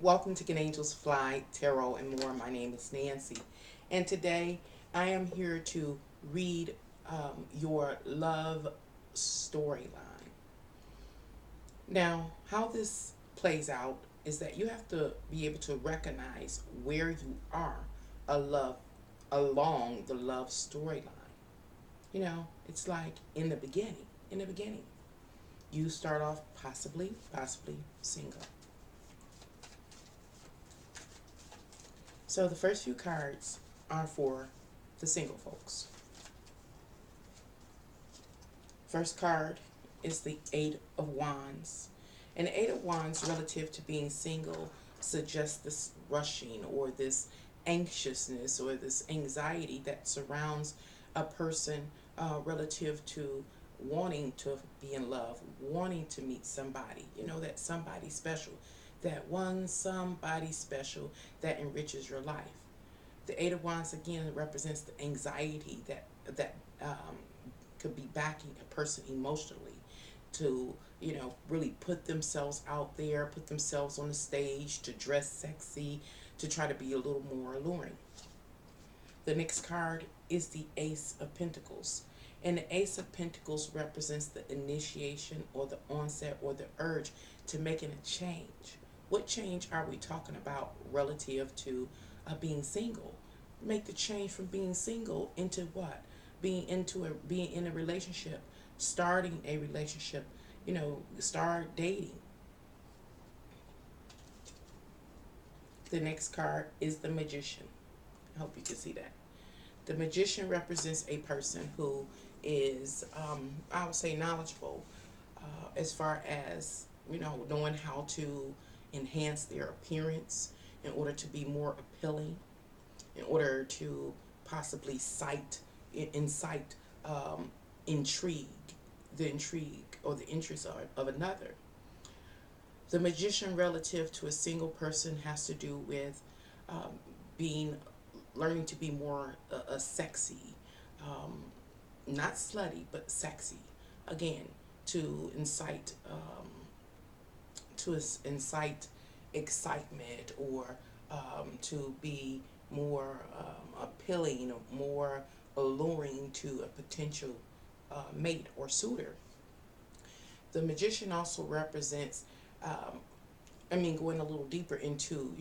Welcome to Can Angels Fly Tarot and More. My name is Nancy, and today I am here to read your love storyline. Now, how this plays out is that you have to be able to recognize where you are a love along the love storyline. It's like in the beginning. In the beginning, you start off possibly single. So the first few cards are for the single folks. First card is the Eight of Wands. And the Eight of Wands, relative to being single, suggests this rushing or this anxiousness or this anxiety that surrounds a person relative to wanting to be in love, wanting to meet somebody, that somebody special, that one somebody special that enriches your life. The Eight of Wands again represents the anxiety that could be backing a person emotionally to really put themselves out there, put themselves on the stage, to dress sexy, to try to be a little more alluring. The next card is the Ace of Pentacles. And the Ace of Pentacles represents the initiation or the onset or the urge to making a change. What change are we talking about relative to being single? Make the change from being single into what? Being in a relationship, starting a relationship, start dating. The next card is the Magician. I hope you can see that. The Magician represents a person who is, I would say, knowledgeable as far as, knowing how to enhance their appearance in order to be more appealing, in order to possibly incite intrigue, the intrigue or the interest of another. The Magician relative to a single person has to do with being learning to be more sexy, um, not slutty but sexy. Again, to incite excitement or to be more appealing or more alluring to a potential mate or suitor. The Magician also represents, um, going a little deeper into,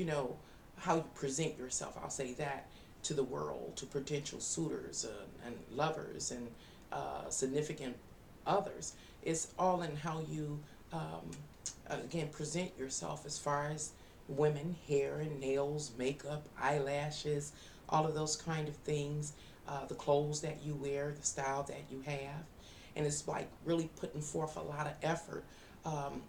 how you present yourself. I'll say that to the world, to potential suitors and lovers and significant others. It's all in how you, again, present yourself as far as women, hair and nails, makeup, eyelashes, all of those kind of things, the clothes that you wear, the style that you have. And it's like really putting forth a lot of effort, um,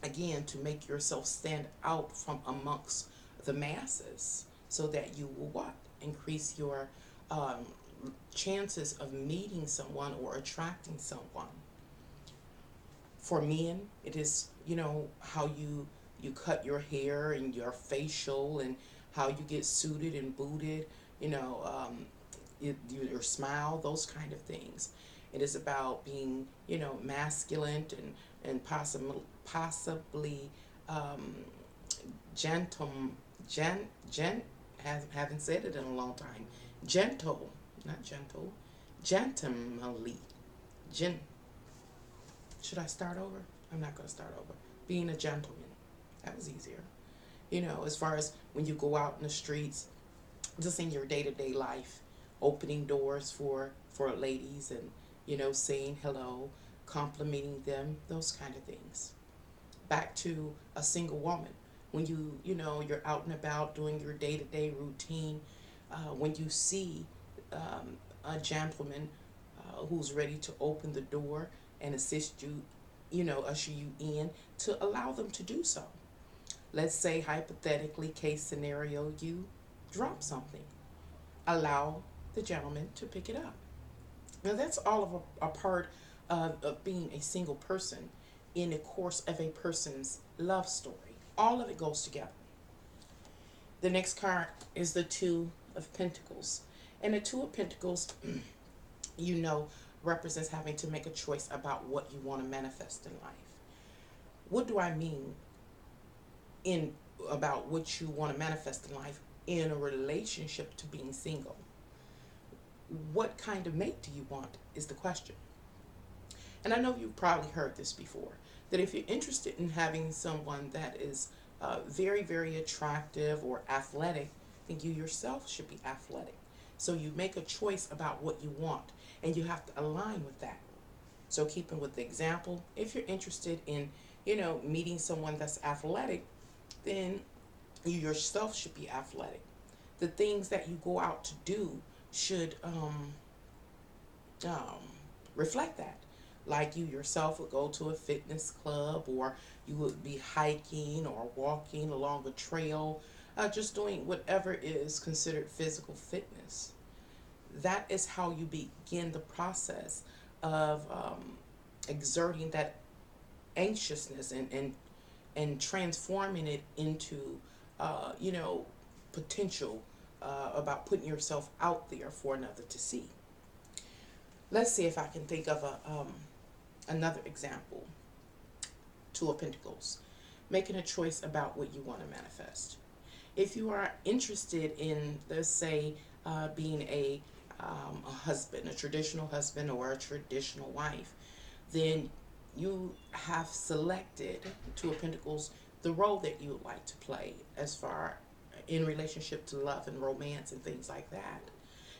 again, to make yourself stand out from amongst the masses so that you will what? Increase your um, chances of meeting someone or attracting someone. For men, it is, how you cut your hair and your facial and how you get suited and booted, your smile, those kind of things. It is about being, masculine and possibly um, gentle, haven't said it in a long time. Gentle, not gentle, gentlemanly. Gen, should I start over? I'm not going to start over. Being a gentleman. That was easier. As far as when you go out in the streets, just in your day-to-day life, opening doors for ladies and, saying hello, complimenting them, those kind of things. Back to a single woman. When you're out and about doing your day-to-day routine, when you see a gentleman who's ready to open the door and assist you, usher you in, to allow them to do so. Let's say, hypothetically, case scenario, you drop something. Allow the gentleman to pick it up. Now, that's all of a part of being a single person in the course of a person's love story. All of it goes together. The next card is the Two of Pentacles. And the Two of Pentacles, you know, represents having to make a choice about what you want to manifest in life. What do I mean in about what you want to manifest in life in a relationship to being single. What kind of mate do you want is the question. And I know you've probably heard this before, that if you're interested in having someone that is very, very attractive or athletic, then you yourself should be athletic. So you make a choice about what you want, and you have to align with that. So keeping with the example, if you're interested in, meeting someone that's athletic, then you yourself should be athletic. The things that you go out to do should um, reflect that. Like you yourself would go to a fitness club, or you would be hiking or walking along a trail, just doing whatever is considered physical fitness. That is how you begin the process of exerting that anxiousness, and transforming it into, potential, about putting yourself out there for another to see. Let's see if I can think of another example. Two of Pentacles, making a choice about what you want to manifest. If you are interested in, let's say, being a husband, a traditional husband or a traditional wife, then you have selected, Two of Pentacles, the role that you would like to play as far in relationship to love and romance and things like that.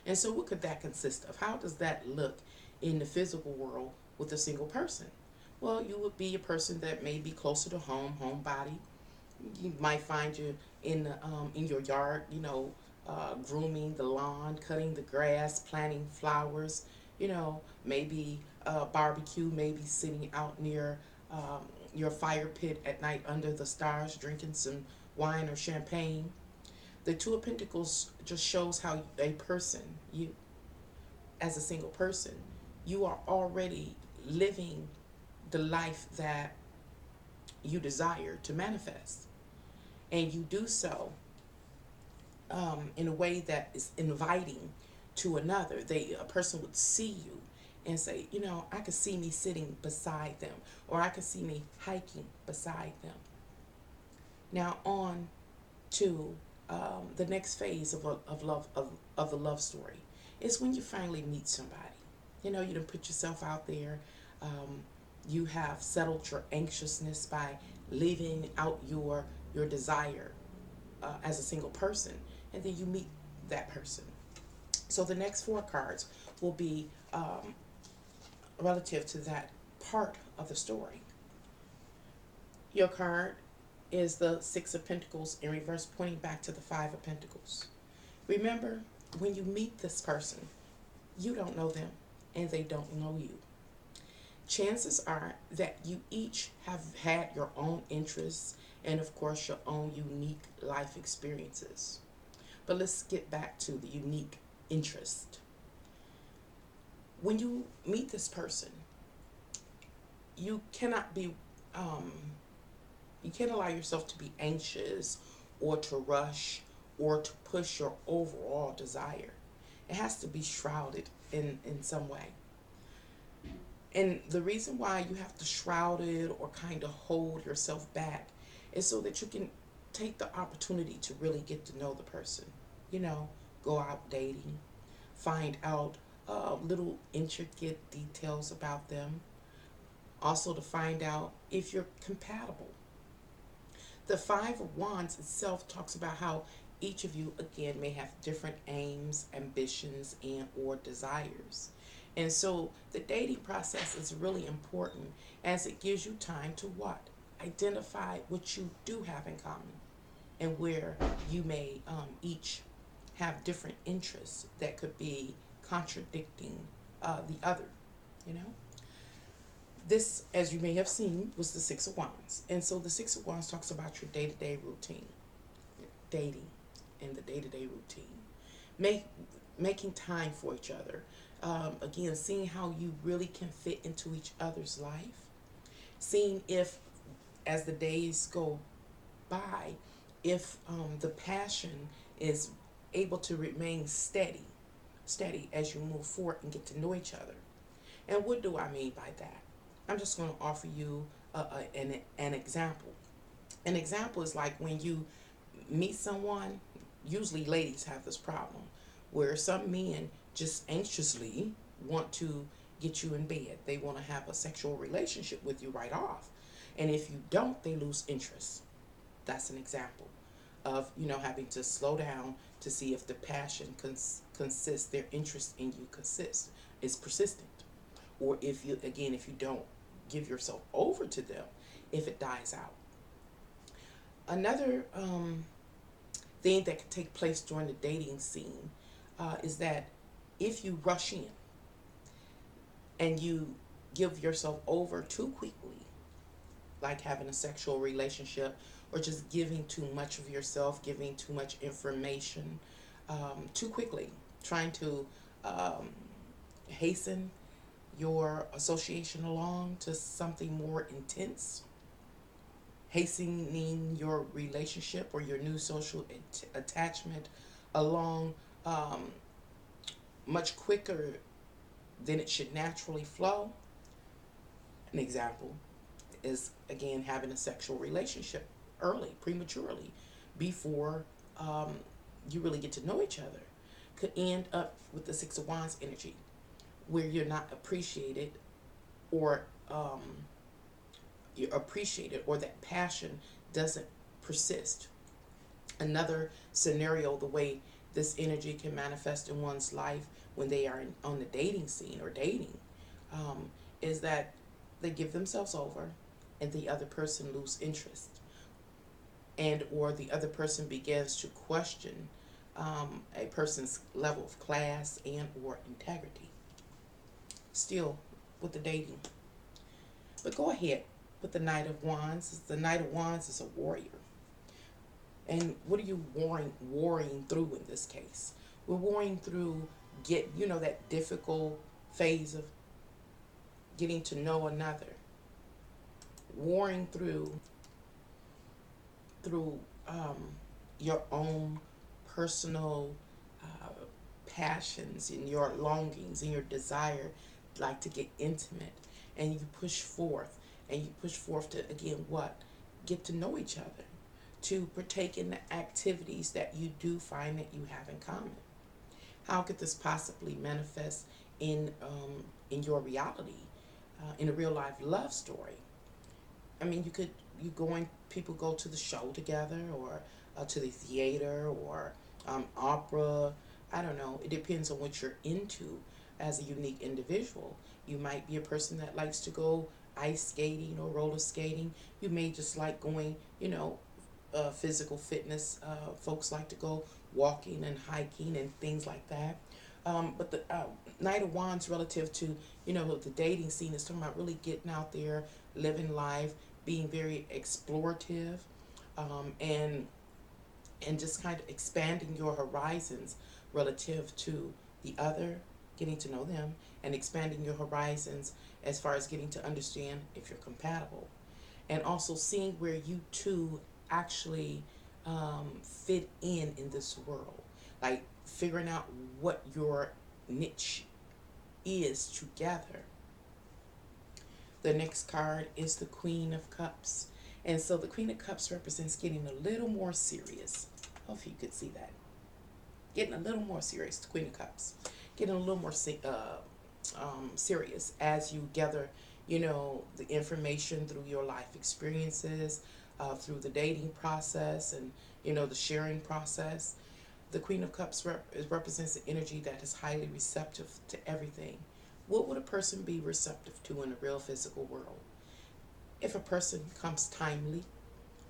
And so what could that consist of? How does that look in the physical world with a single person? Well, you would be a person that may be closer to home, homebody. You might find you in your yard, grooming the lawn, cutting the grass, planting flowers, maybe barbecue, maybe sitting out near your fire pit at night under the stars, drinking some wine or champagne. The Two of Pentacles just shows how a person, you as a single person, you are already living the life that you desire to manifest. And you do so in a way that is inviting to another. A person would see you and say, I could see me sitting beside them, or I could see me hiking beside them. Now on to the next phase of love, of the love story, is when you finally meet somebody. You done put yourself out there. You have settled your anxiousness by living out your desire as a single person, and then you meet that person. So the next four cards will be relative to that part of the story. Your card is the Six of Pentacles in reverse, pointing back to the Five of Pentacles. Remember, when you meet this person, you don't know them and they don't know you. Chances are that you each have had your own interests and, of course, your own unique life experiences. But let's get back to the unique interest. When you meet this person, you cannot be, you can't allow yourself to be anxious or to rush or to push your overall desire. It has to be shrouded in some way. And the reason why you have to shroud it or kind of hold yourself back is so that you can take the opportunity to really get to know the person. Go out dating, find out little intricate details about them. Also to find out if you're compatible. The Five of Wands itself talks about how each of you, again, may have different aims, ambitions, and or desires. And so the dating process is really important, as it gives you time to what? Identify what you do have in common, and where you may each have different interests that could be contradicting the other, you know? This, as you may have seen, was the Six of Wands. And so the Six of Wands talks about your day-to-day routine, dating and the day-to-day routine. Making time for each other. Again, seeing how you really can fit into each other's life. Seeing if, as the days go by, if the passion is able to remain steady as you move forward and get to know each other. And what do I mean by that? I'm just going to offer you an example. An example is like when you meet someone, usually ladies have this problem, where some men just anxiously want to get you in bed. They want to have a sexual relationship with you right off. And if you don't, they lose interest. That's an example of, having to slow down to see if the passion consists, their interest in you consists, is persistent. Or if you don't give yourself over to them, if it dies out. Another thing that can take place during the dating scene is that if you rush in and you give yourself over too quickly, like having a sexual relationship or just giving too much of yourself, giving too much information too quickly, trying to um, hasten your association along to something more intense, hastening your relationship or your new social attachment along um, much quicker than it should naturally flow. An example is, again, having a sexual relationship early, prematurely, before um, you really get to know each other. Could end up with the Six of Wands energy, where you're not appreciated, or you're appreciated, or that passion doesn't persist. Another scenario, the way this energy can manifest in one's life when they are on the dating scene or dating, um, is that they give themselves over and the other person lose interest, and or the other person begins to question a person's level of class and or integrity. Still with the dating. But go ahead with the Knight of Wands. The Knight of Wands is a warrior. And what are you warring through in this case? We're warring through that difficult phase of getting to know another. Warring through your own personal uh, passions and your longings and your desire, like to get intimate, and you push forth to, again, what, get to know each other, to partake in the activities that you do find that you have in common. How could this possibly manifest in your reality, in a real life love story? I mean, people go to the show together, or to the theater, or opera. I don't know. It depends on what you're into as a unique individual. You might be a person that likes to go ice skating or roller skating. You may just like going, physical fitness. Folks like to go walking and hiking and things like that. But the Knight of Wands, relative to the dating scene, is talking about really getting out there, living life, being very explorative, and just kind of expanding your horizons relative to the other, getting to know them, and expanding your horizons as far as getting to understand if you're compatible, and also seeing where you two actually fit in this world, like figuring out what your niche is together. The next card is the Queen of Cups. And so the Queen of Cups represents getting a little more serious. Hope you could see that. Getting a little more serious, the Queen of Cups. Getting a little more serious as you gather, the information through your life experiences, through the dating process, and, the sharing process. The Queen of Cups represents an energy that is highly receptive to everything. What would a person be receptive to in a real physical world? If a person comes timely,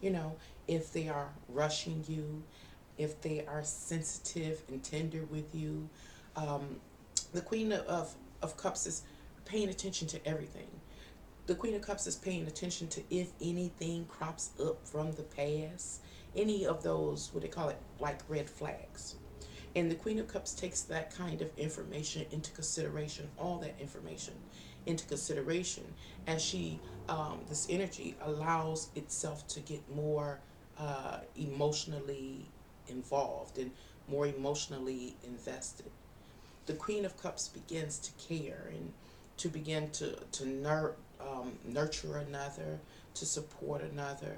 if they are rushing you, if they are sensitive and tender with you. The Queen of Cups is paying attention to everything. The Queen of Cups is paying attention to if anything crops up from the past, any of those, what they call it, like red flags. And the Queen of Cups takes that kind of information into consideration, all that information into consideration, and this energy allows itself to get more emotionally involved and more emotionally invested. The Queen of Cups begins to care and to begin to nurture another, to support another.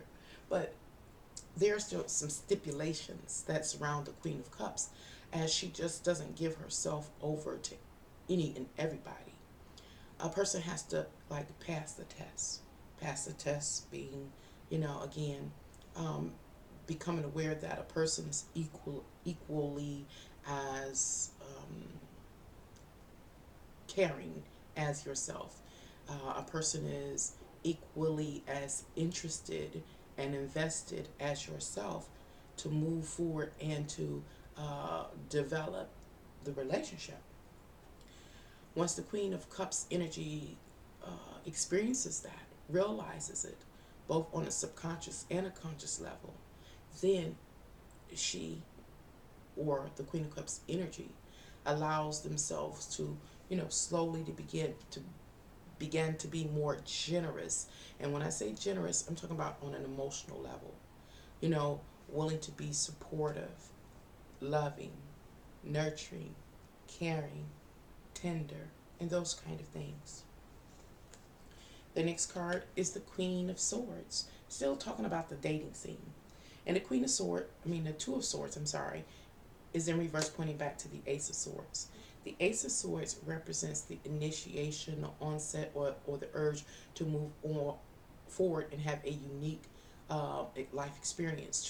But there are still some stipulations that surround the Queen of Cups, as she just doesn't give herself over to any and everybody. A person has to like pass the test. Pass the test being, again, um, becoming aware that a person is equally as caring as yourself. A person is equally as interested and invested as yourself to move forward and to develop the relationship. Once the Queen of Cups energy experiences that, realizes it, both on a subconscious and a conscious level, then she, or the Queen of Cups energy, allows themselves to, slowly to begin to be more generous. And when I say generous, I'm talking about on an emotional level. You know, willing to be supportive, loving, nurturing, caring, tender, and those kind of things. The next card is the Queen of Swords. Still talking about the dating scene. And the Queen of Swords, the Two of Swords, I'm sorry, is in reverse, pointing back to the Ace of Swords. The Ace of Swords represents the initiation, the onset, or the urge to move on forward and have a unique life experience,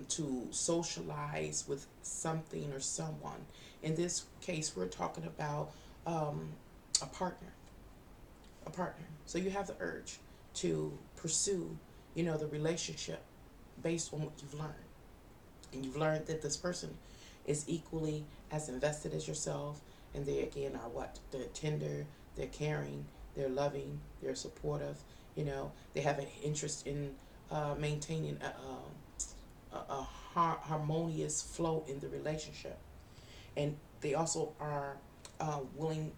to socialize with something or someone. In this case, we're talking about a partner, a partner. So you have the urge to pursue, the relationship based on what you've learned. And you've learned that this person is equally as invested as yourself, and they again are what? They're tender, they're caring, they're loving, they're supportive. They have an interest in maintaining a harmonious flow in the relationship, and they also are willing,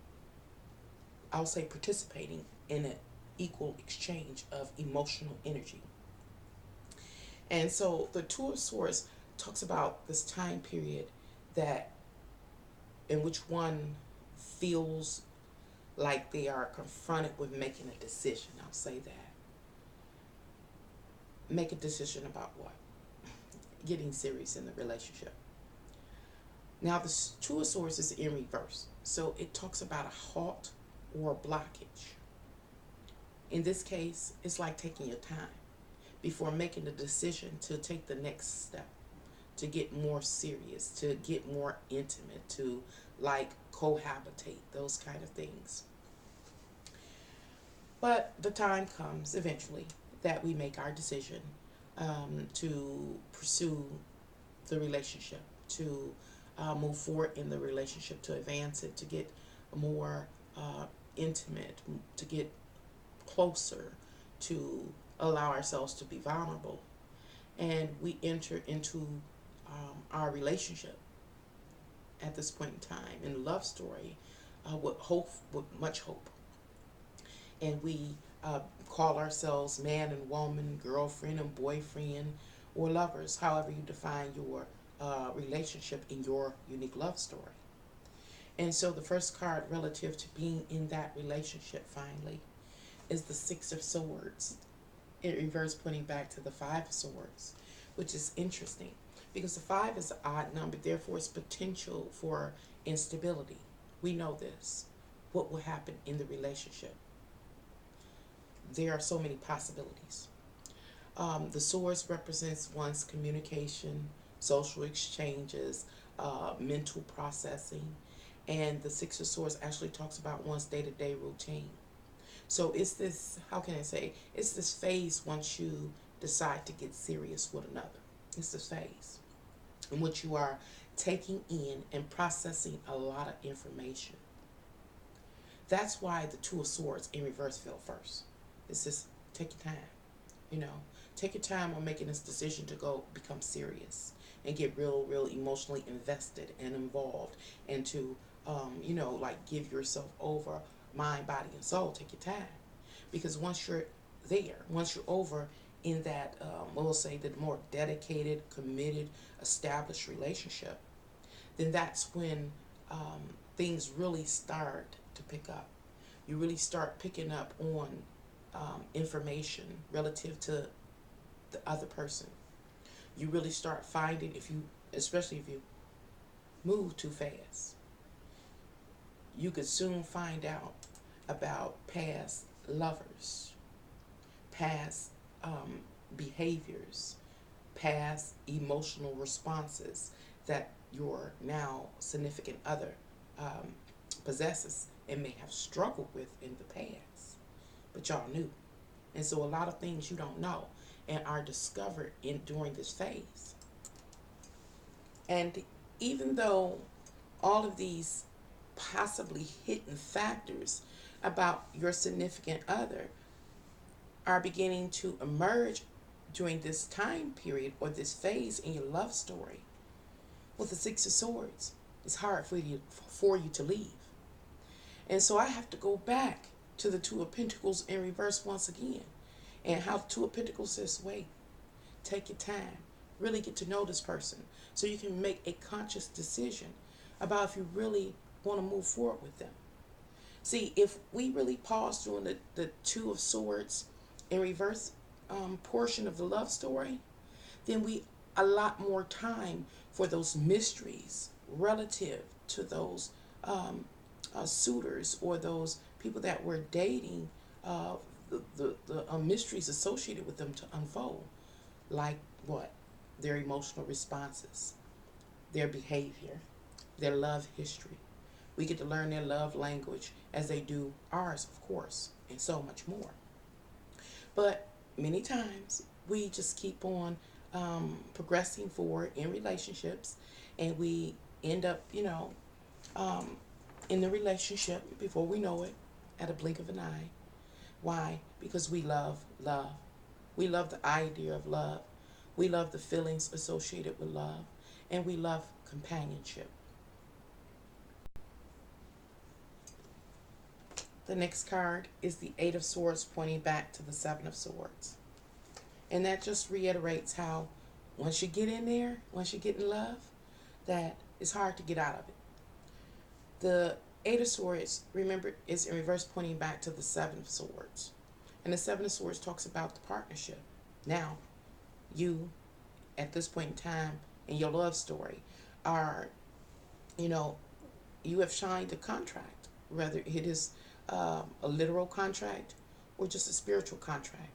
I'll say, participating in an equal exchange of emotional energy. And so the Two of Swords talks about this time period that in which one feels like they are confronted with making a decision. I'll say that. Make a decision about what? Getting serious in the relationship. Now, the Two of Swords is in reverse. So it talks about a halt or a blockage. In this case, it's like taking your time before making the decision to take the next step, to get more serious, to get more intimate, to like cohabitate, those kind of things. But the time comes eventually that we make our decision to pursue the relationship, to move forward in the relationship, to advance it, to get more intimate, to get closer, to allow ourselves to be vulnerable. And we enter into our relationship at this point in time in the love story with hope, with much hope. And we call ourselves man and woman, girlfriend and boyfriend, or lovers, however you define your relationship in your unique love story. And so the first card relative to being in that relationship finally is the Six of Swords. In reverse, pointing back to the Five of Swords, which is interesting because the five is an odd number, therefore it's potential for instability. We know this. What will happen in the relationship? There are so many possibilities. The swords represents one's communication, social exchanges, mental processing, and the Six of Swords actually talks about one's day-to-day routine. So it's this, how can I say, it's this phase once you decide to get serious with another. It's this phase in which you are taking in and processing a lot of information. That's why the Two of Swords in reverse fell first. It's just take your time, take your time on making this decision to go become serious and get real emotionally invested and involved, and to, like give yourself over mind, body, and soul. Take your time, because once you're there, once you're over in that, we'll say the more dedicated, committed, established relationship, then that's when things really start to pick up. You really start picking up on information relative to the other person. You really start finding, if you, especially if you move too fast, you could soon find out about past lovers, past behaviors, past emotional responses that your now significant other um, possesses and may have struggled with in the past, but y'all knew. And so a lot of things you don't know and are discovered in during this phase. And even though all of these possibly hidden factors about your significant other are beginning to emerge during this time period or this phase in your love story, with the Six of Swords, it's hard for you to leave. And so I have to go back to the Two of Pentacles in reverse once again. And how the Two of Pentacles says, wait, take your time, really get to know this person so you can make a conscious decision about if you really want to move forward with them. See, if we really pause during the Two of Swords in reverse portion of the love story, then we allot more time for those mysteries relative to those suitors or those people that we're dating, the mysteries associated with them to unfold. Like what? Their emotional responses, their behavior, their love history. We get to learn their love language as they do ours, of course, and so much more. But many times we just keep on progressing forward in relationships, and we end up, um, in the relationship before we know it, at a blink of an eye. Why? Because we love love. We love the idea of love. We love the feelings associated with love. And we love companionship. The next card is the Eight of Swords pointing back to the Seven of Swords. And that just reiterates how once you get in there, once you get in love, that it's hard to get out of it. The Eight of Swords, remember, is in reverse pointing back to the Seven of Swords. And the Seven of Swords talks about the partnership. Now, you, at this point in time in your love story, are, you have signed a contract, whether it is a literal contract or just a spiritual contract,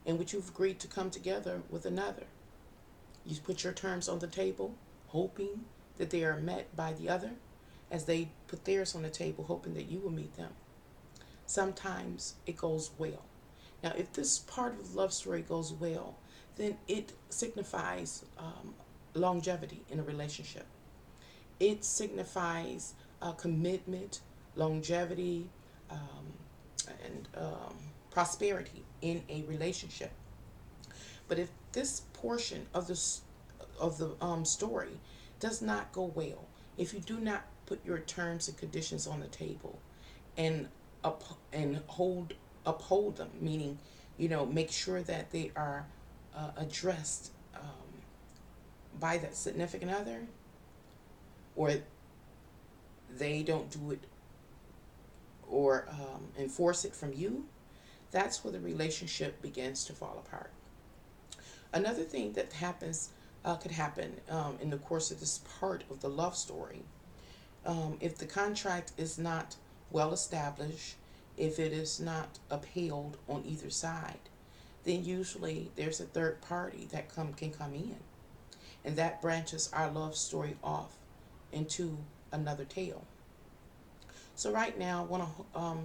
in which you've agreed to come together with another. You put your terms on the table, hoping that they are met by the other, as they put theirs on the table, hoping that you will meet them. Sometimes it goes well. Now, if this part of the love story goes well, then it signifies longevity in a relationship. It signifies commitment, longevity, and prosperity in a relationship. But if this portion of the story does not go well, if you do not put your terms and conditions on the table and uphold them, meaning, make sure that they are addressed by that significant other, or they don't do it or enforce it from you, that's where the relationship begins to fall apart. Another thing that could happen in the course of this part of the love story, if the contract is not well established, if it is not upheld on either side, then usually there's a third party that can come in, and that branches our love story off into another tale. So right now, I want to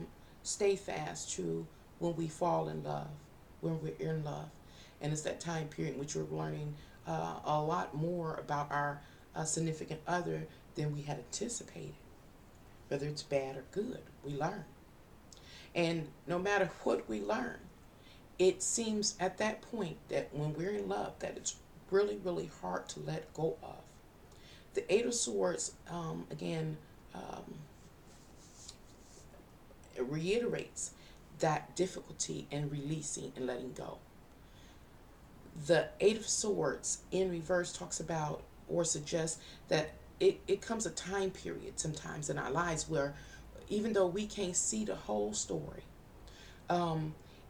stay fast to when we fall in love, when we're in love, and it's that time period in which we're learning a lot more about our significant other than we had anticipated. Whether it's bad or good, we learn. And no matter what we learn, it seems at that point that when we're in love, that it's really, really hard to let go of. The Eight of Swords, again, it reiterates that difficulty in releasing and letting go. The Eight of Swords in reverse talks about or suggests that it comes a time period sometimes in our lives where even though we can't see the whole story,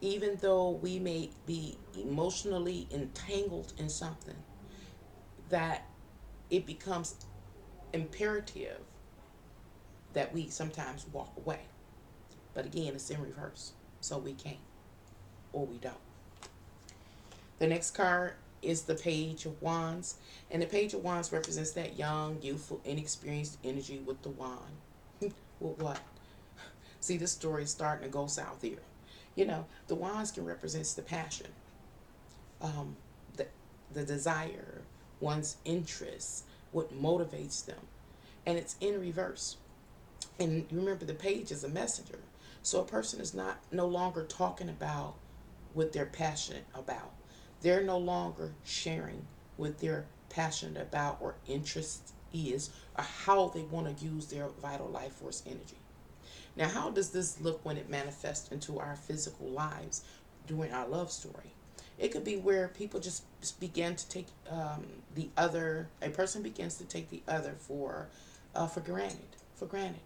Even though we may be emotionally entangled in something, that it becomes imperative that we sometimes walk away. But again, it's in reverse. So we can't or we don't. The next card is the Page of Wands. And the Page of Wands represents that young, youthful, inexperienced energy with the wand. With what? See, this story is starting to go south here. You know, the wands can represent the passion, um, the, the desire, one's interests, what motivates them. And it's in reverse. And remember, the page is a messenger. So a person is not no longer talking about what they're passionate about. They're no longer sharing what they're passionate about or interest is, or how they want to use their vital life force energy. Now, how does this look when it manifests into our physical lives during our love story? It could be where people just begin to take the other. A person begins to take the other for granted. For granted,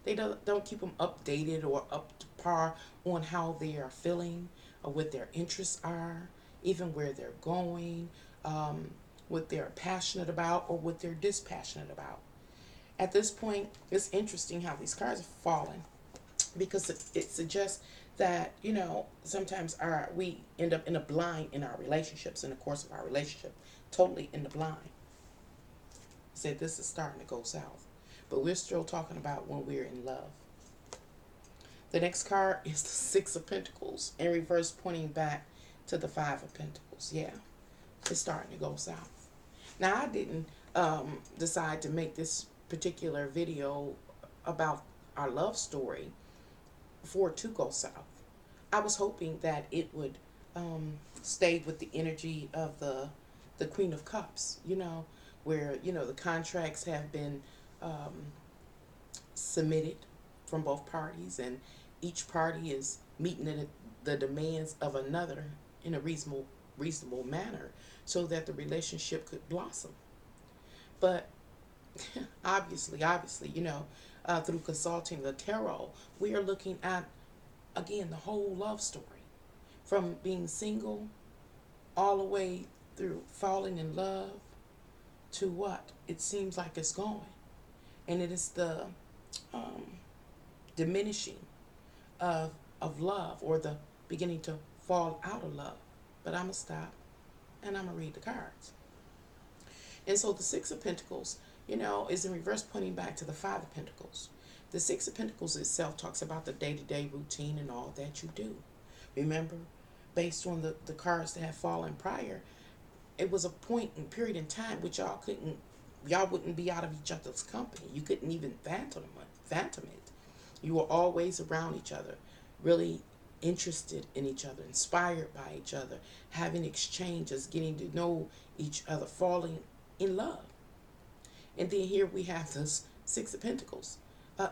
they don't keep them updated or up to par on how they are feeling or what their interests are, even where they're going, what they're passionate about or what they're dispassionate about. At this point, it's interesting how these cards are falling because it suggests that sometimes we end up in a blind in our relationships in the course of our relationship, totally in the blind. Said this is starting to go south, but we're still talking about when we're in love. The next card is the Six of Pentacles in reverse, pointing back to the Five of Pentacles. Yeah, it's starting to go south. Now, I didn't decide to make this particular video about our love story for it to go south. I was hoping that it would stay with the energy of the Queen of Cups, where the contracts have been submitted from both parties, and each party is meeting the demands of another in a reasonable manner, so that the relationship could blossom. But obviously, through consulting the tarot, we are looking at, again, the whole love story, from being single all the way through falling in love to what it seems like it's going. And it is the um, diminishing of love, or the beginning to fall out of love. But I'm going to stop and I'm going to read the cards. And so the Six of Pentacles, is in reverse, pointing back to the Five of Pentacles. The Six of Pentacles itself talks about the day-to-day routine and all that you do. Remember, based on the cards that have fallen prior, it was a point and period in time which y'all wouldn't be out of each other's company. You couldn't even phantom it. You were always around each other, really interested in each other, inspired by each other, having exchanges, getting to know each other, falling in love. And then here we have this Six of Pentacles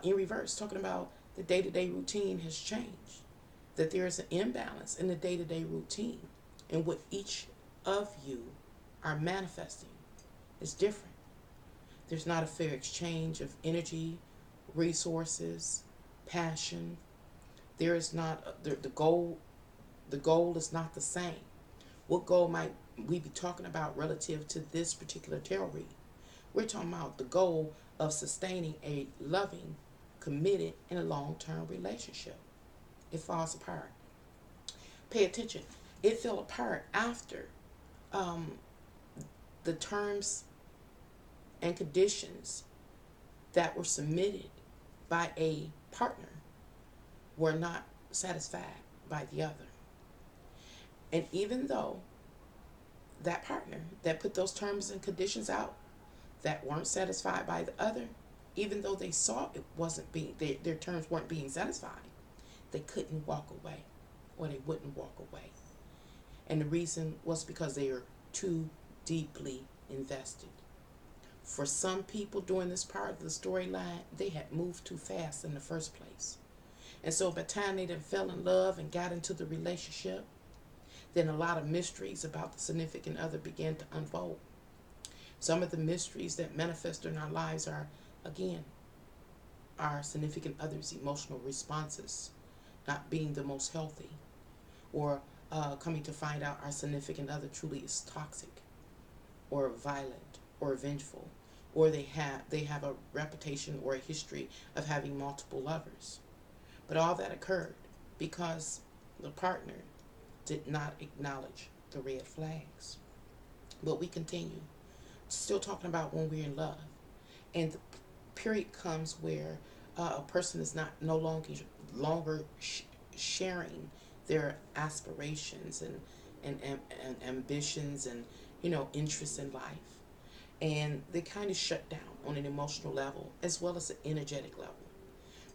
in reverse, talking about the day-to-day routine has changed, that there is an imbalance in the day-to-day routine, and what each of you are manifesting is different. There's not a fair exchange of energy, resources, passion. There is not the goal. The goal is not the same. What goal might we be talking about relative to this particular tarot read? We're talking about the goal of sustaining a loving, committed, and a long-term relationship. It falls apart. Pay attention. It fell apart after the terms and conditions that were submitted by a partner were not satisfied by the other. And even though that partner that put those terms and conditions out that weren't satisfied by the other, even though they saw it wasn't being, their terms weren't being satisfied, they couldn't walk away, or they wouldn't walk away. And the reason was because they were too deeply invested. For some people during this part of the storyline, they had moved too fast in the first place. And so by the time they fell in love and got into the relationship, then a lot of mysteries about the significant other began to unfold. Some of the mysteries that manifest in our lives are, again, our significant other's emotional responses not being the most healthy, or coming to find out our significant other truly is toxic or violent or vengeful, or they have a reputation or a history of having multiple lovers. But all that occurred because the partner did not acknowledge the red flags. But we continue, still talking about when we're in love, and the period comes where a person is not no longer sharing their aspirations and ambitions and interests in life, and they kind of shut down on an emotional level as well as an energetic level.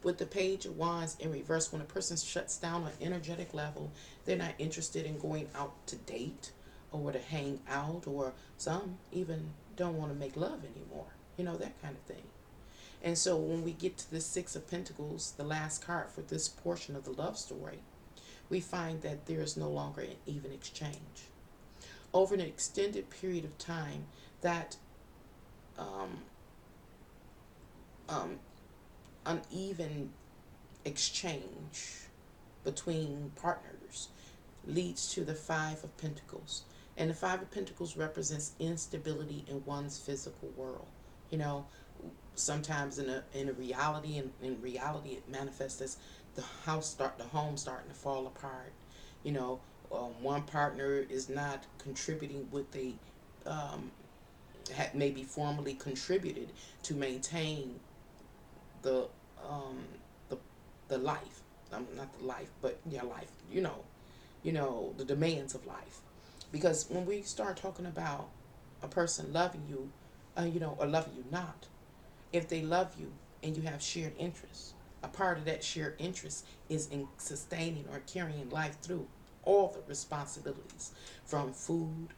With the page of wands in reverse, when a person shuts down on energetic level, they're not interested in going out to date or to hang out, or some even don't want to make love anymore, that kind of thing. And so when we get to the Six of Pentacles, the last card for this portion of the love story, we find that there is no longer an even exchange. Over an extended period of time, that um, um, uneven exchange between partners leads to the Five of Pentacles. And the Five of Pentacles represents instability in one's physical world. You know, sometimes in a reality, and in reality it manifests as the home starting to fall apart. One partner is not contributing what they had maybe formerly contributed to maintain the um, the the life. Not the life, but yeah, life. The demands of life. Because when we start talking about a person loving you, or loving you not, if they love you and you have shared interests, a part of that shared interest is in sustaining or carrying life through all the responsibilities, from food,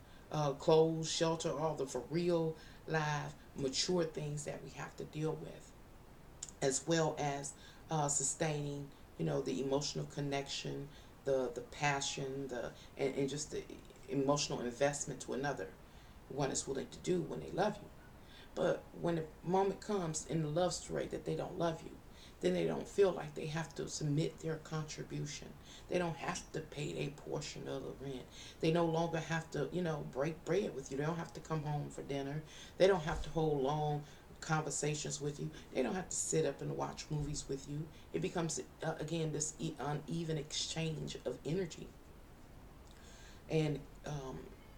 clothes, shelter, all the for real, live, mature things that we have to deal with, as well as sustaining, the emotional connection, the passion, and just the emotional investment to another. One is willing to do when they love you. But when the moment comes in the love story that they don't love you, then they don't feel like they have to submit their contribution. They don't have to pay a portion of the rent. They no longer have to, break bread with you. They don't have to come home for dinner. They don't have to hold long conversations with you. They don't have to sit up and watch movies with you. It becomes, again, this uneven exchange of energy and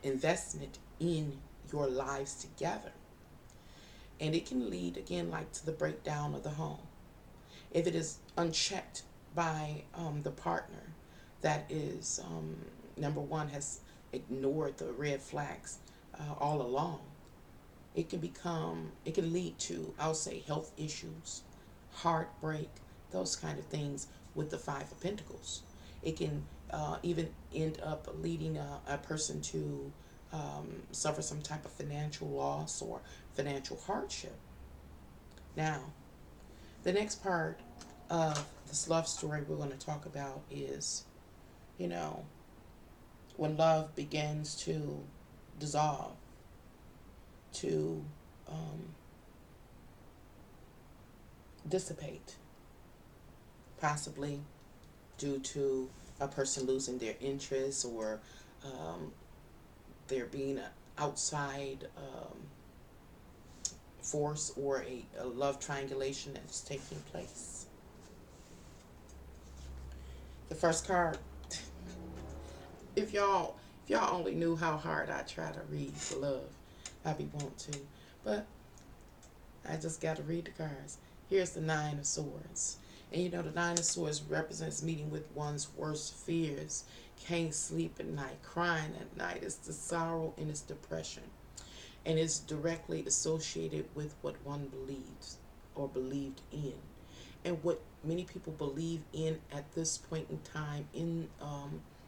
investment in your lives together. And it can lead, again, like to the breakdown of the home. If it is unchecked by the partner that is, number one, has ignored the red flags all along, it can lead to, I'll say, health issues, heartbreak, those kind of things with the Five of Pentacles. It can even end up leading a person to suffer some type of financial loss or financial hardship. Now, the next part of this love story we're going to talk about is, you know, when love begins to dissolve, to dissipate, possibly due to a person losing their interest, or um, there being an outside force, or a love triangulation that is taking place. The first card, if y'all only knew how hard I try to read for love, I'd be want to, but I just got to read the cards. Here's the Nine of Swords. And the Nine of Swords represents meeting with one's worst fears. Can't sleep at night, crying at night. It's the sorrow and it's depression. And it's directly associated with what one believes or believed in. And what many people believe in at this point in time in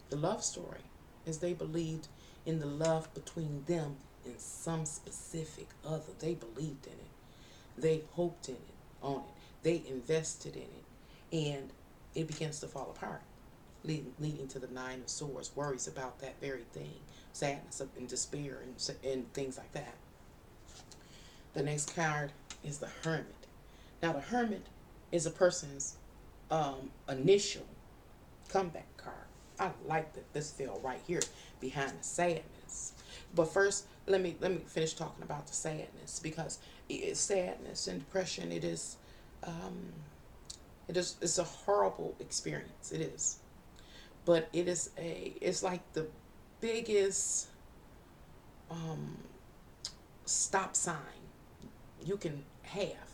the love story is they believed in the love between them and some specific other. They believed in it. They hoped in it, on it. They invested in it. And it begins to fall apart, leading to the Nine of Swords, worries about that very thing, sadness and despair and things like that. The next card is the Hermit. Now, the Hermit is a person's initial comeback card. I like that this fell right here behind the sadness. But first, let me finish talking about the sadness, because sadness and depression. Um, it's a horrible experience. It is, but it's like the biggest um, stop sign you can have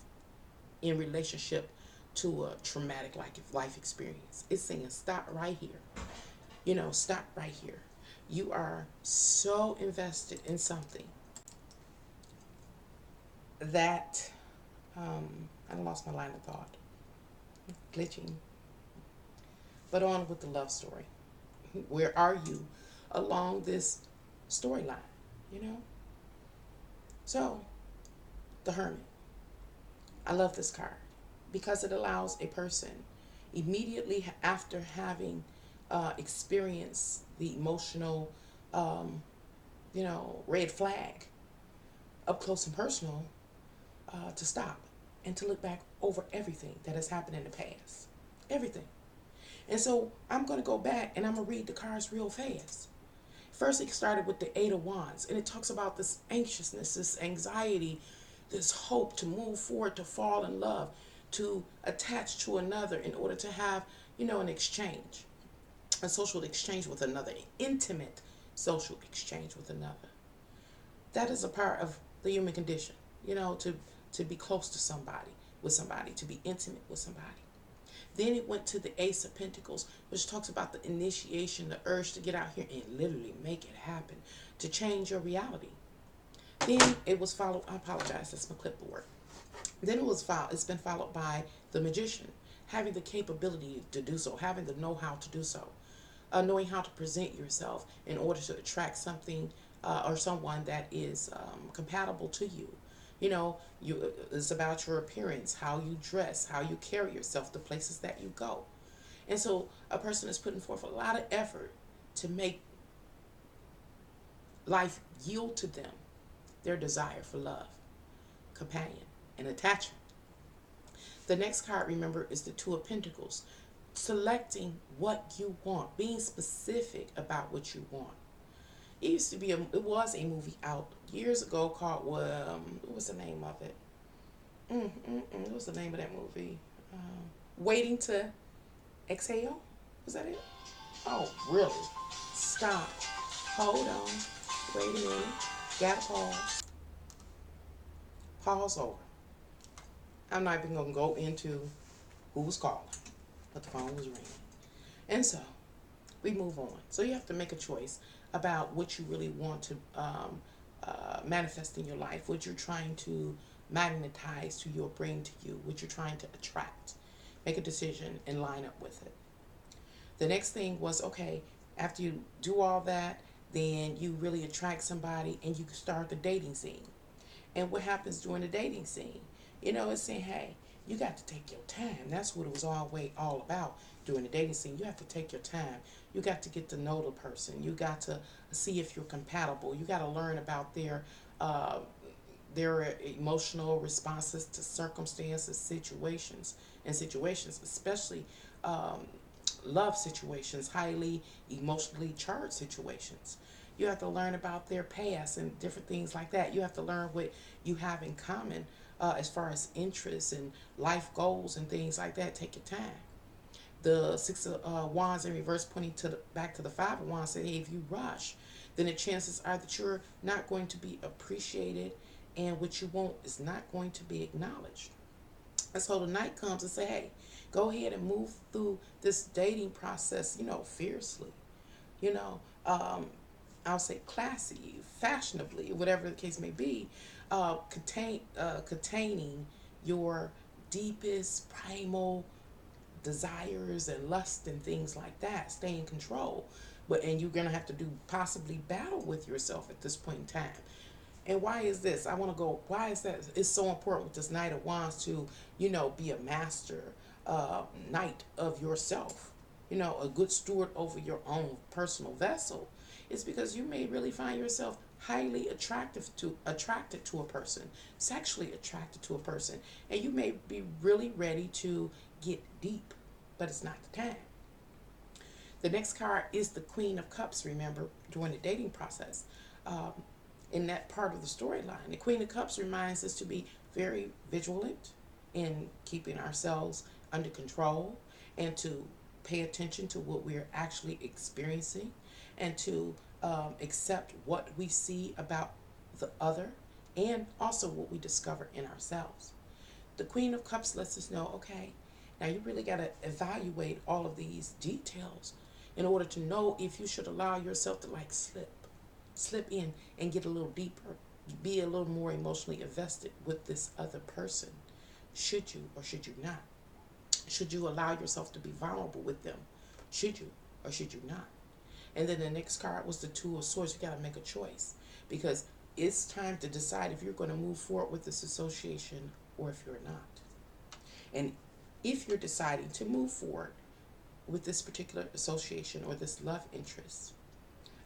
in relationship to a traumatic life experience. It's saying stop right here. Stop right here. You are so invested in something that I lost my line of thought. Glitching. But on with the love story. Where are you along this storyline? You know? So, the Hermit. I love this card because it allows a person immediately after having experienced the emotional, um, red flag up close and personal, to stop and to look back over everything that has happened in the past. Everything. And so I'm going to go back and I'm going to read the cards real fast. First, it started with the Eight of Wands, and it talks about this anxiousness, this anxiety, this hope to move forward, to fall in love, to attach to another in order to have, an exchange, a social exchange with another, an intimate social exchange with another. That is a part of the human condition, to be close to somebody, with somebody, to be intimate with somebody. Then it went to the Ace of Pentacles, which talks about the initiation, the urge to get out here and literally make it happen, to change your reality. Then it was followed, I apologize, that's my clipboard. Then it's been followed by the Magician, having the capability to do so, having the know-how to do so, knowing how to present yourself in order to attract something or someone that is compatible to you. It's about your appearance, how you dress, how you carry yourself, the places that you go. And so a person is putting forth a lot of effort to make life yield to them their desire for love, companion, and attachment. The next card, remember, is the Two of Pentacles. Selecting what you want, being specific about what you want. It was a movie out years ago called, what was the name of it? What was the name of that movie? Waiting to Exhale? Was that it? Oh, really? Stop. Hold on. Wait a minute. Gotta pause. Pause over. I'm not even gonna go into who was calling, but the phone was ringing. And so we move on. So you have to make a choice about what you really want to manifest in your life, what you're trying to magnetize to you or bring to you, what you're trying to attract. Make a decision and line up with it. The next thing was, okay, after you do all that, then you really attract somebody and you start the dating scene. And what happens during the dating scene? It's saying, hey, you got to take your time. That's what it was all about during the dating scene. You have to take your time. You got to get to know the person. You got to see if you're compatible. You got to learn about their emotional responses to circumstances, situations, especially love situations, highly emotionally charged situations. You have to learn about their past and different things like that. You have to learn what you have in common as far as interests and life goals and things like that. Take your time. The Six of Wands in reverse, pointing back to the Five of Wands, said, hey, if you rush, then the chances are that you're not going to be appreciated, and what you want is not going to be acknowledged. And so the Knight comes and say, hey, go ahead and move through this dating process, fiercely. You know, um, I'll say classy, fashionably, whatever the case may be, containing your deepest primal desires and lust and things like that. Stay in control. And you're gonna have to do possibly battle with yourself at this point in time. And why is this? I want to go. Why is that? It's so important with this Knight of Wands to, be a master, knight of yourself. A good steward over your own personal vessel. It's because you may really find yourself highly attracted to a person, sexually attracted to a person, and you may be really ready to get deep, but it's not the time. The next card is the Queen of Cups, remember, during the dating process. Um, in that part of the storyline, the Queen of Cups reminds us to be very vigilant in keeping ourselves under control and to pay attention to what we're actually experiencing and to accept what we see about the other and also what we discover in ourselves. The Queen of Cups lets us know, okay, now you really got to evaluate all of these details in order to know if you should allow yourself to like slip in and get a little deeper, be a little more emotionally invested with this other person. Should you or should you not? Should you allow yourself to be vulnerable with them? Should you or should you not? And then the next card was the Two of Swords. You got to make a choice because it's time to decide if you're going to move forward with this association or if you're not. And if you're deciding to move forward with this particular association or this love interest,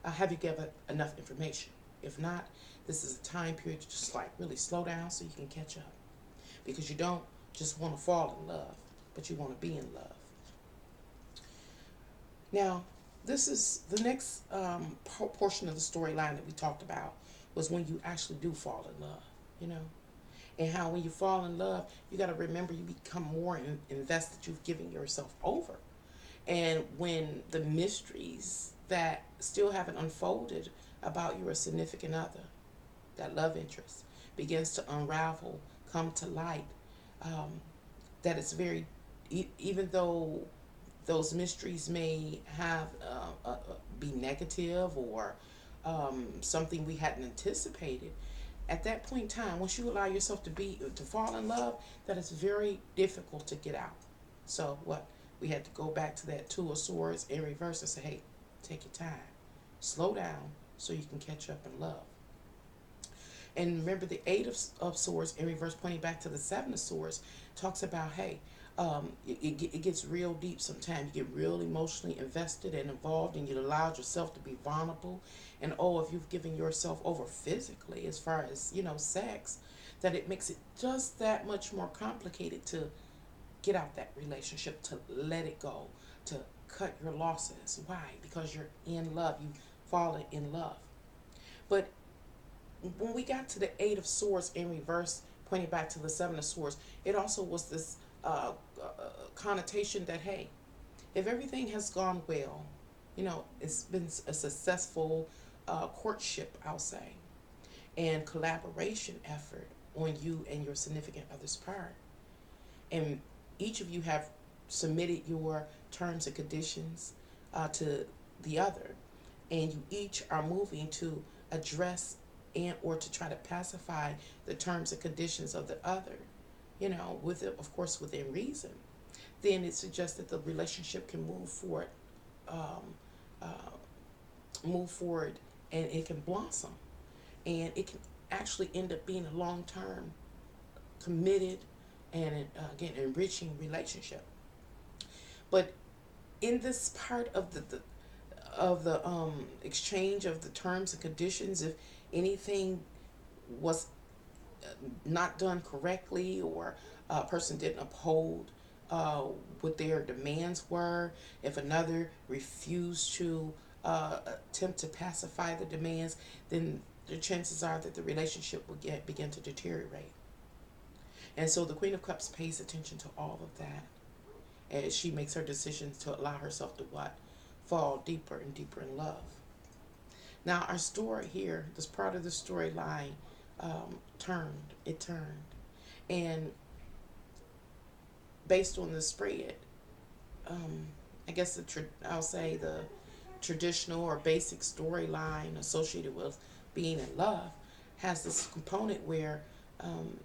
have you given enough information? If not, this is a time period to just like really slow down so you can catch up. Because you don't just want to fall in love, but you want to be in love. Now, this is the next portion of the storyline that we talked about was when you actually do fall in love, you know, and how when you fall in love, you got to remember you become more invested. You've given yourself over, and when the mysteries that still haven't unfolded about your significant other, that love interest, begins to unravel, come to light, um, that it's very, even though those mysteries may have be negative or something we hadn't anticipated. At that point in time, once you allow yourself to fall in love, that is very difficult to get out. So what we had to go back to that Two of Swords in reverse and say, hey, take your time, slow down, so you can catch up in love. And remember, the Eight of Swords in reverse, pointing back to the Seven of Swords, talks about, hey, it gets real deep sometimes. You get real emotionally invested and involved, and you allowed yourself to be vulnerable. And oh, if you've given yourself over physically, as far as, you know, sex, that it makes it just that much more complicated to get out that relationship, to let it go, to cut your losses. Why? Because you're in love. You've fallen in love. But when we got to the Eight of Swords in reverse, pointing back to the Seven of Swords, it also was this connotation that, hey, if everything has gone well, you know, it's been a successful courtship, I'll say, and collaboration effort on you and your significant other's part. And each of you have submitted your terms and conditions to the other, and you each are moving to address and or to try to pacify the terms and conditions of the other, you know, with it, of course, within reason. Then it suggests that the relationship can um, uh, move forward, and it can blossom, and it can actually end up being a long-term, committed, and again enriching relationship. But in this part of the exchange of the terms and conditions, if anything was not done correctly or a person didn't uphold what their demands were, if another refused to attempt to pacify the demands, then the chances are that the relationship will begin to deteriorate. And so the Queen of Cups pays attention to all of that as she makes her decisions to allow herself to what? Fall deeper and deeper in love. Now our story here, this part of the storyline, turned. And based on the spread, I guess I'll say the traditional or basic storyline associated with being in love has this component where um,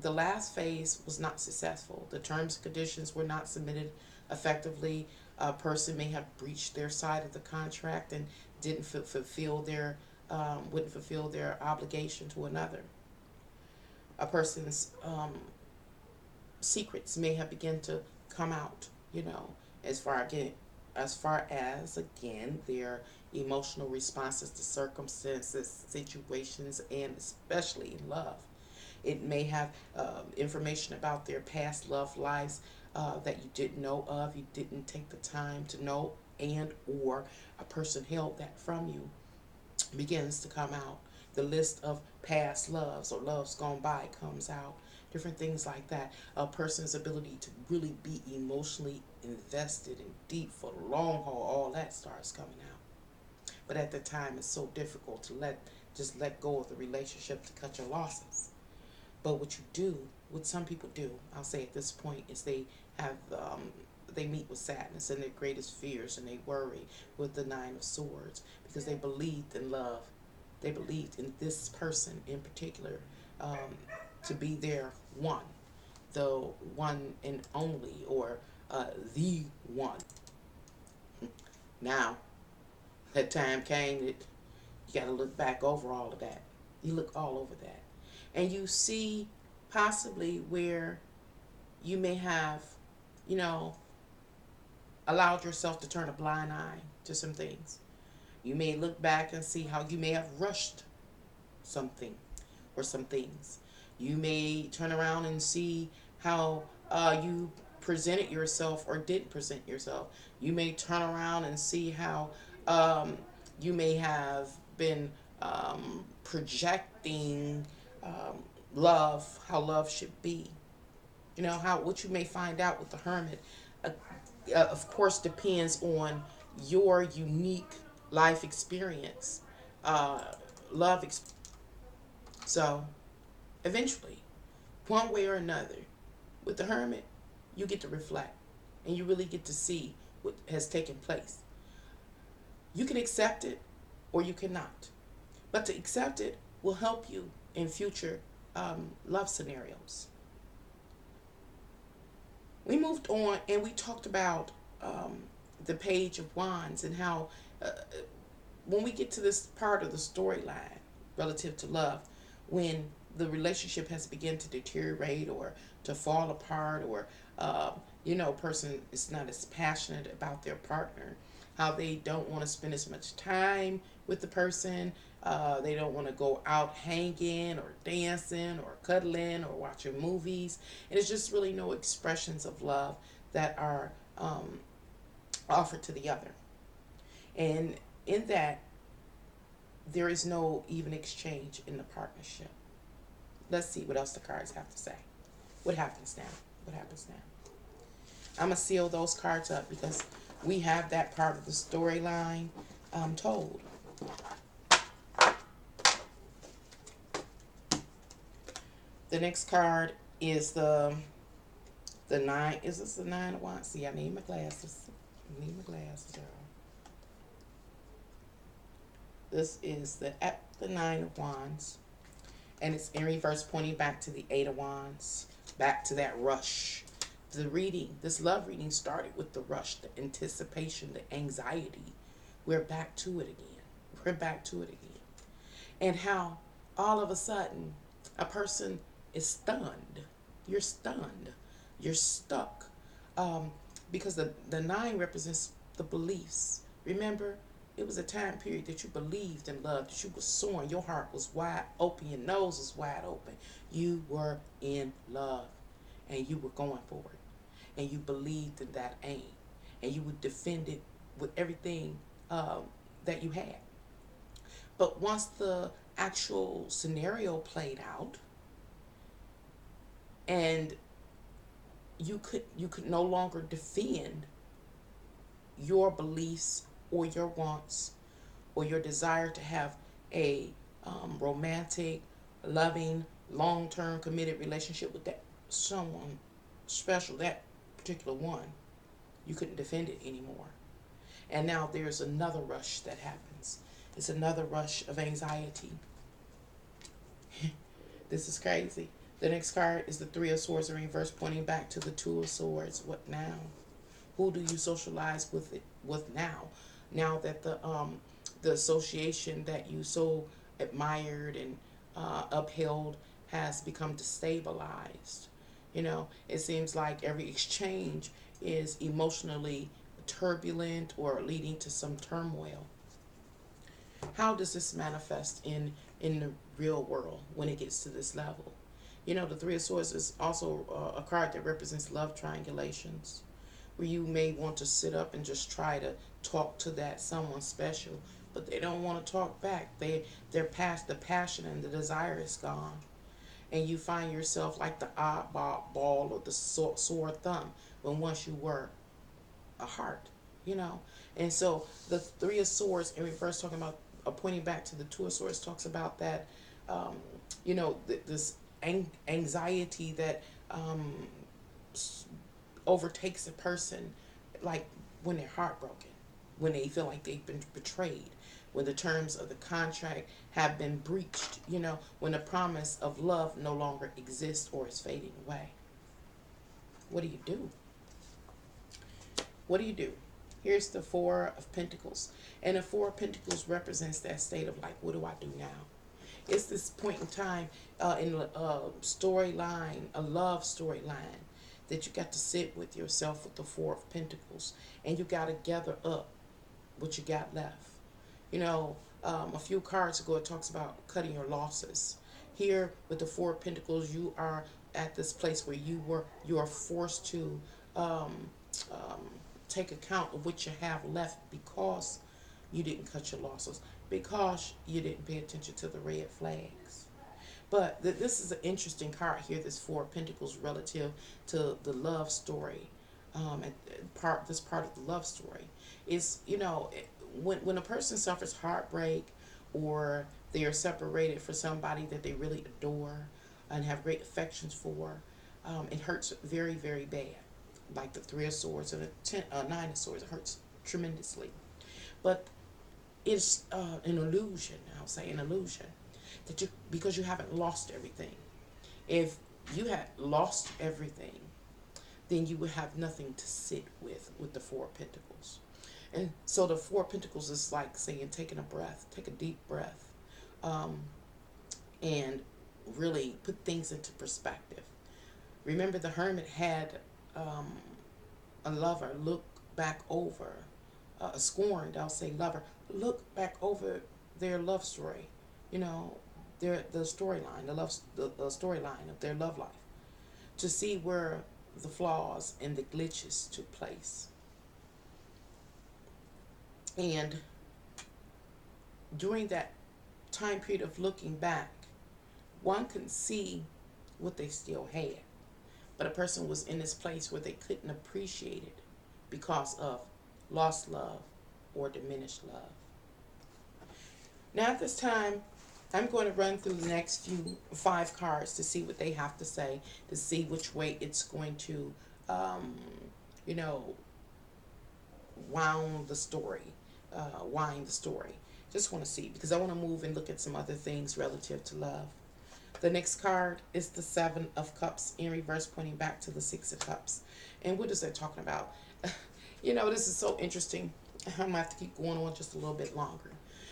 the last phase was not successful. The terms and conditions were not submitted effectively. A person may have breached their side of the contract and didn't fulfill their wouldn't fulfill their obligation to another. A person's secrets may have begun to come out, you know, as far as again their emotional responses to circumstances, situations, and especially in love. It may have information about their past love lives that you didn't know of, you didn't take the time to know, and or a person held that from you, begins to come out. The list of past loves or loves gone by comes out. Different things like that. A person's ability to really be emotionally invested and deep for the long haul, all that starts coming out. But at the time, it's so difficult to let go of the relationship to cut your losses. But what you do, what some people do, I'll say at this point, is have they meet with sadness and their greatest fears, and they worry with the Nine of Swords because they believed in love. They believed in this person in particular, um, to be their one, the one and only, or the one. Now, that time came that you got to look back over all of that. You look all over that. And you see possibly where you may have, you know, allowed yourself to turn a blind eye to some things. You may look back and see how you may have rushed something or some things. You may turn around and see how you presented yourself or didn't present yourself. You may turn around and see how um, you may have been projecting um, love, how love should be. You know, how what you may find out with the hermit, uh, of course, depends on your unique life experience, uh, love experience. So eventually, one way or another, with the hermit, you get to reflect and you really get to see what has taken place. You can accept it or you cannot. But to accept it will help you in future love scenarios. We moved on and we talked about the Page of Wands and how uh, when we get to this part of the storyline relative to love, when the relationship has begun to deteriorate or to fall apart, or uh, person is not as passionate about their partner, how they don't want to spend as much time with the person, they don't want to go out hanging or dancing or cuddling or watching movies, and it's just really no expressions of love that are offered to the other. And in that, there is no even exchange in the partnership. Let's see what else the cards have to say. What happens now? What happens now? I'm going to seal those cards up because we have that part of the storyline told. The next card is the nine. Is this the Nine of Wands? See, I need my glasses. I need my glasses, girl. This is the Nine of Wands, and it's in reverse, pointing back to the Eight of Wands, back to that rush. The reading, this love reading started with the rush, the anticipation, the anxiety. We're back to it again. We're back to it again. And how all of a sudden a person is stunned. You're stunned. You're stuck. Because the nine represents the beliefs. Remember, it was a time period that you believed in love, that you were soaring. Your heart was wide open. Your nose was wide open. You were in love. And you were going for it. And you believed in that aim. And you would defend it with everything that you had. But once the actual scenario played out, and you could no longer defend your beliefs or your wants or your desire to have a romantic, loving, long-term committed relationship with that someone special, that particular one, you couldn't defend it anymore. And now there's another rush that happens. It's another rush of anxiety. This is crazy. The next card is the Three of Swords in reverse, pointing back to the Two of Swords. What now? Who do you socialize with now? Now that the association that you so admired and upheld has become destabilized. It seems like every exchange is emotionally turbulent or leading to some turmoil. How does this manifest in the real world when it gets to this level? You know, the Three of Swords is also a card that represents love triangulations, where you may want to sit up and just try to talk to that someone special, but they don't want to talk back. They're past the passion and the desire is gone, and you find yourself like the oddball ball or the sore thumb when once you were a heart, you know. And so the Three of Swords in reverse, talking about pointing back to the Two of Swords, talks about that, um, you know, this anxiety that overtakes a person, like when they're heartbroken, when they feel like they've been betrayed, when the terms of the contract have been breached, you know, when the promise of love no longer exists or is fading away. What do you do? What do you do? Here's the Four of Pentacles. And the Four of Pentacles represents that state of like, what do I do now? It's this point in time in a storyline, a love storyline, that you got to sit with yourself with the Four of Pentacles. And you got to gather up what you got left. You know, a few cards ago it talks about cutting your losses. Here with the Four of Pentacles, you are at this place where you are forced to um, um, take account of what you have left because you didn't cut your losses, because you didn't pay attention to the red flags. But this is an interesting card here, this Four of Pentacles, relative to the love story. This part of the love story is, you know, when a person suffers heartbreak, or they are separated for somebody that they really adore and have great affections for, it hurts very, very bad. Like the Three of Swords and the Nine of Swords, it hurts tremendously. But it's an illusion, I'll say an illusion, that you, because you haven't lost everything. If you had lost everything, then you would have nothing to sit with the Four of Pentacles. And so the Four of Pentacles is like saying, taking a breath, take a deep breath, um, and really put things into perspective. Remember, the Hermit had um, a lover look back over, a scorned, I'll say, lover, look back over their love story, you know, the storyline, the storyline of their love life, to see where the flaws and the glitches took place. And during that time period of looking back, one can see what they still had. But a person was in this place where they couldn't appreciate it because of lost love or diminished love. Now at this time, I'm going to run through the next five cards to see what they have to say, to see which way it's going to, you know, wind the story. Just want to see, because I want to move and look at some other things relative to love. The next card is the Seven of Cups in reverse, pointing back to the Six of Cups. And what is that talking about? You know, this is so interesting. I'm going to have to keep going on just a little bit longer.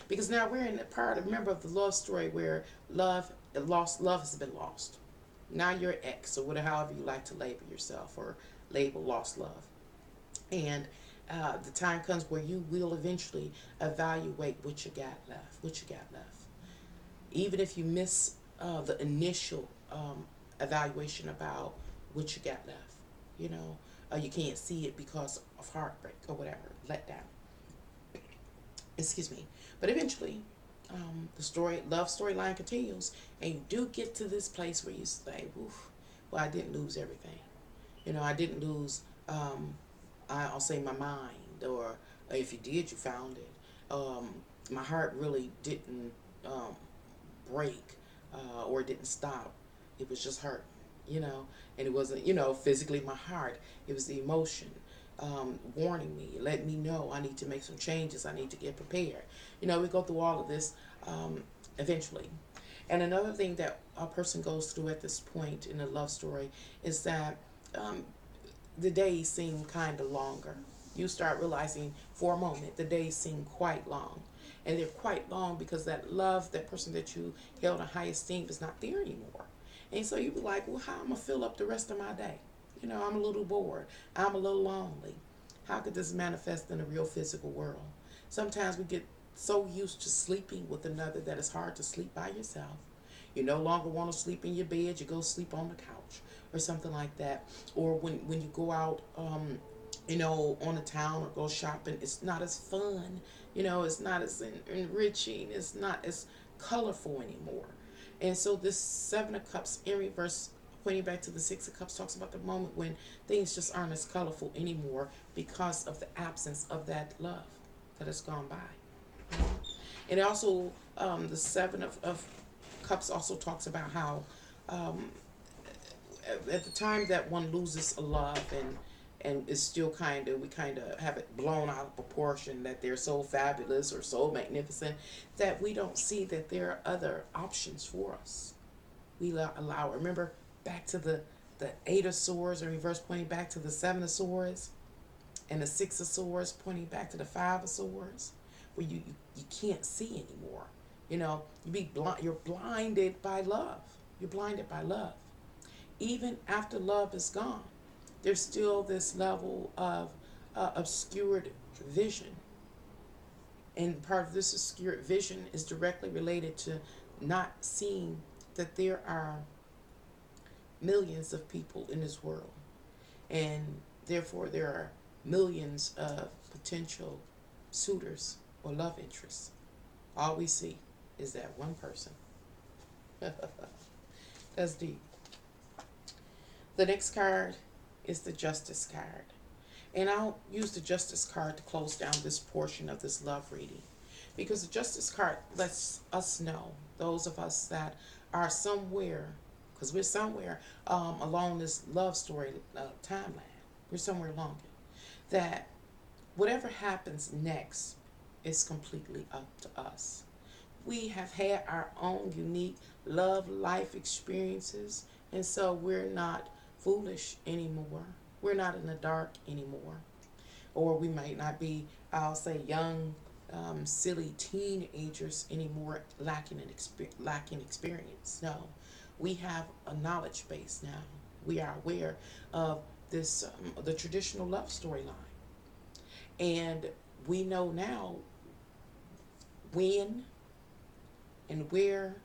Because now we're in the part, remember, of the love story where love has been lost. Now you're ex, or whatever, however you like to label yourself, or label lost love. And the time comes where you will eventually evaluate what you got left. Even if you miss the initial evaluation about what you got left, you know, you can't see it because of heartbreak or whatever, let down. Excuse me. But eventually, the love storyline continues, and you do get to this place where you say, "Oof, well, I didn't lose everything. You know, I didn't lose. I'll say my mind, or if you did, you found it. My heart really didn't break, or it didn't stop. It was just hurt, you know, and it wasn't, you know, physically my heart. It was the emotion." Warning me, letting me know I need to make some changes, I need to get prepared. You know, we go through all of this eventually. And another thing that a person goes through at this point in a love story is that the days seem kind of longer. You start realizing for a moment the days seem quite long. And they're quite long because that love, that person that you held in high esteem, is not there anymore. And so you be like, well, how am I going to fill up the rest of my day? You know, I'm a little bored. I'm a little lonely. How could this manifest in a real physical world? Sometimes we get so used to sleeping with another that it's hard to sleep by yourself. You no longer want to sleep in your bed, you go sleep on the couch or something like that. Or when you go out, on the town or go shopping, it's not as fun. It's not as enriching. It's not as colorful anymore. And so this Seven of Cups in reverse, pointing back to the Six of Cups, talks about the moment when things just aren't as colorful anymore because of the absence of that love that has gone by. And also, the Seven of Cups also talks about how at the time that one loses a love and is still we kind of have it blown out of proportion, that they're so fabulous or so magnificent that we don't see that there are other options for us. We allow, remember back to the Eight of Swords in reverse, pointing back to the Seven of Swords, and the Six of Swords pointing back to the Five of Swords, where you can't see anymore. You're blinded by love. You're blinded by love. Even after love is gone, there's still this level of obscured vision. And part of this obscured vision is directly related to not seeing that there are millions of people in this world. And therefore, there are millions of potential suitors or love interests. All we see is that one person. That's deep. The next card is the Justice card. And I'll use the Justice card to close down this portion of this love reading. Because the Justice card lets us know, those of us that are somewhere, because we're somewhere along this love story timeline, we're somewhere along it, that whatever happens next is completely up to us. We have had our own unique love life experiences, and so we're not foolish anymore. We're not in the dark anymore. Or we might not be, I'll say, young, silly teenagers anymore, lacking experience. No, we have a knowledge base now. We are aware of this, the traditional love storyline. And we know now when and where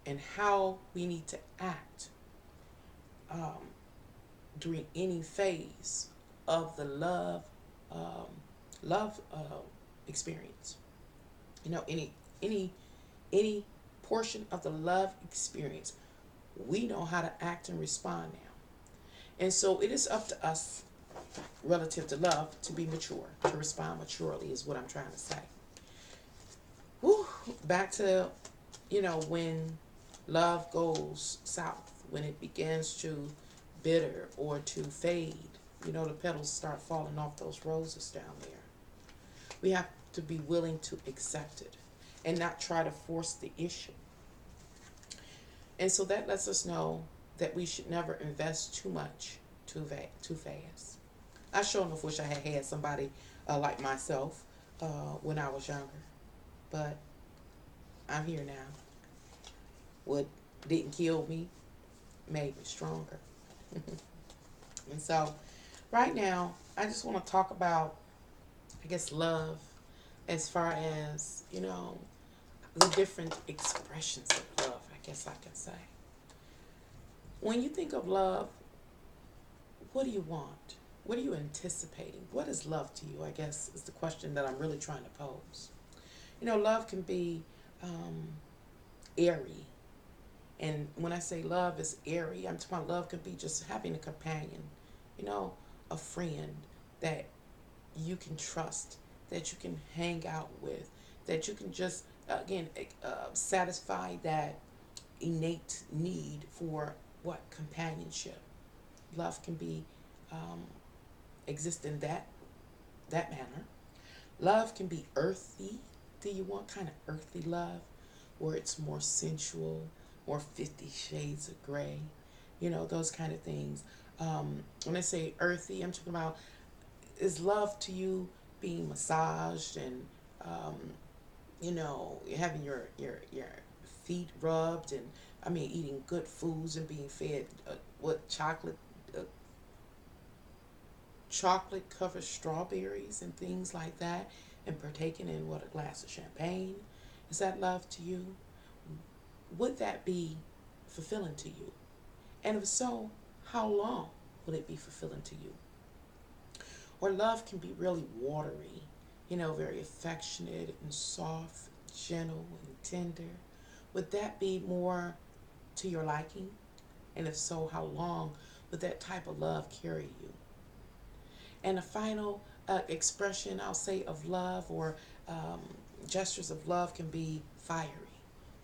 and how we need to act during any phase of the love experience. Any portion of the love experience, we know how to act and respond now. And so it is up to us, relative to love, to be mature, to respond maturely, is what I'm trying to say. Whew, back to, when love goes south, when it begins to bitter or to fade, the petals start falling off those roses down there. We have to be willing to accept it and not try to force the issue. And so that lets us know that we should never invest too much too fast. I sure enough wish I had somebody like myself when I was younger. But I'm here now. What didn't kill me made me stronger. And so right now, I just want to talk about, I guess, love as far as, the different expressions of love, I guess I can say. When you think of love, what do you want? What are you anticipating? What is love to you, I guess, is the question that I'm really trying to pose. Love can be airy. And when I say love is airy, I'm talking about love could be just having a companion, a friend that you can trust, that you can hang out with, that you can just, again, satisfy that innate need for what? Companionship. Love can be, exist in that manner. Love can be earthy. Do you want kind of earthly love where it's more sensual, more 50 shades of gray? Those kind of things. When I say earthy, I'm talking about, is love to you being massaged and, having your feet rubbed and, eating good foods and being fed chocolate covered strawberries and things like that, and partaking in a glass of champagne? Is that love to you? would that be fulfilling to you? And if so, how long would it be fulfilling to you? Or love can be really watery, very affectionate and soft, gentle and tender. Would that be more to your liking? And if so, how long would that type of love carry you? And a final expression, I'll say, of love or um, gestures of love can be fiery,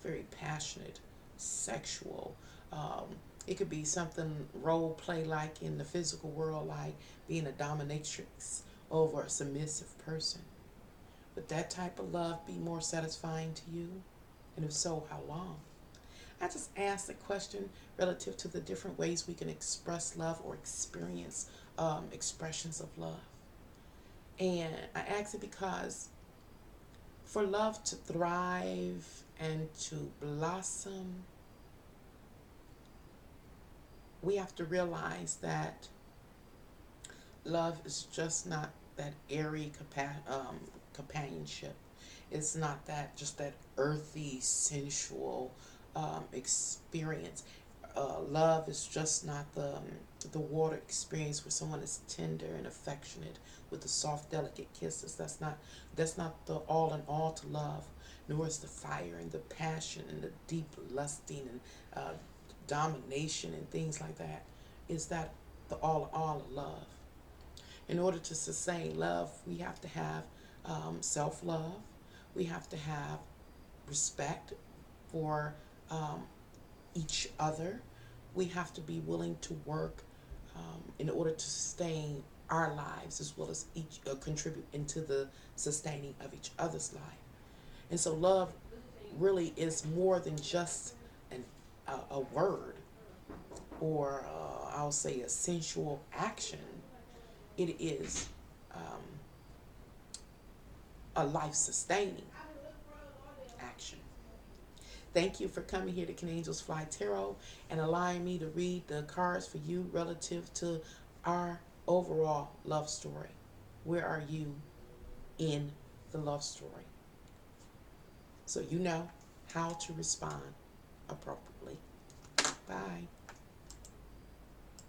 very passionate, sexual. Um, it could be something role play like in the physical world, like being a dominatrix over a submissive person. Would that type of love be more satisfying to you? And if so, how long? I just asked the question relative to the different ways we can express love or experience expressions of love. And I asked it because for love to thrive and to blossom, we have to realize that love is just not that airy companionship. It's not that just that earthy, sensual experience. Love is just not the water experience where someone is tender and affectionate with the soft, delicate kisses. That's not the all in all to love. Nor is the fire and the passion and the deep lusting and domination and things like that. Is that the all in all of love? In order to sustain love, we have to have self love. We have to have respect for um, each other. We have to be willing to work in order to sustain our lives as well as each contribute into the sustaining of each other's life. And so, love really is more than just a word or I'll say a sensual action. It is um, a life sustaining action. Thank you for coming here to Can Angels Fly Tarot and allowing me to read the cards for you relative to our overall love story. Where are you in the love story? So you know how to respond appropriately. Bye.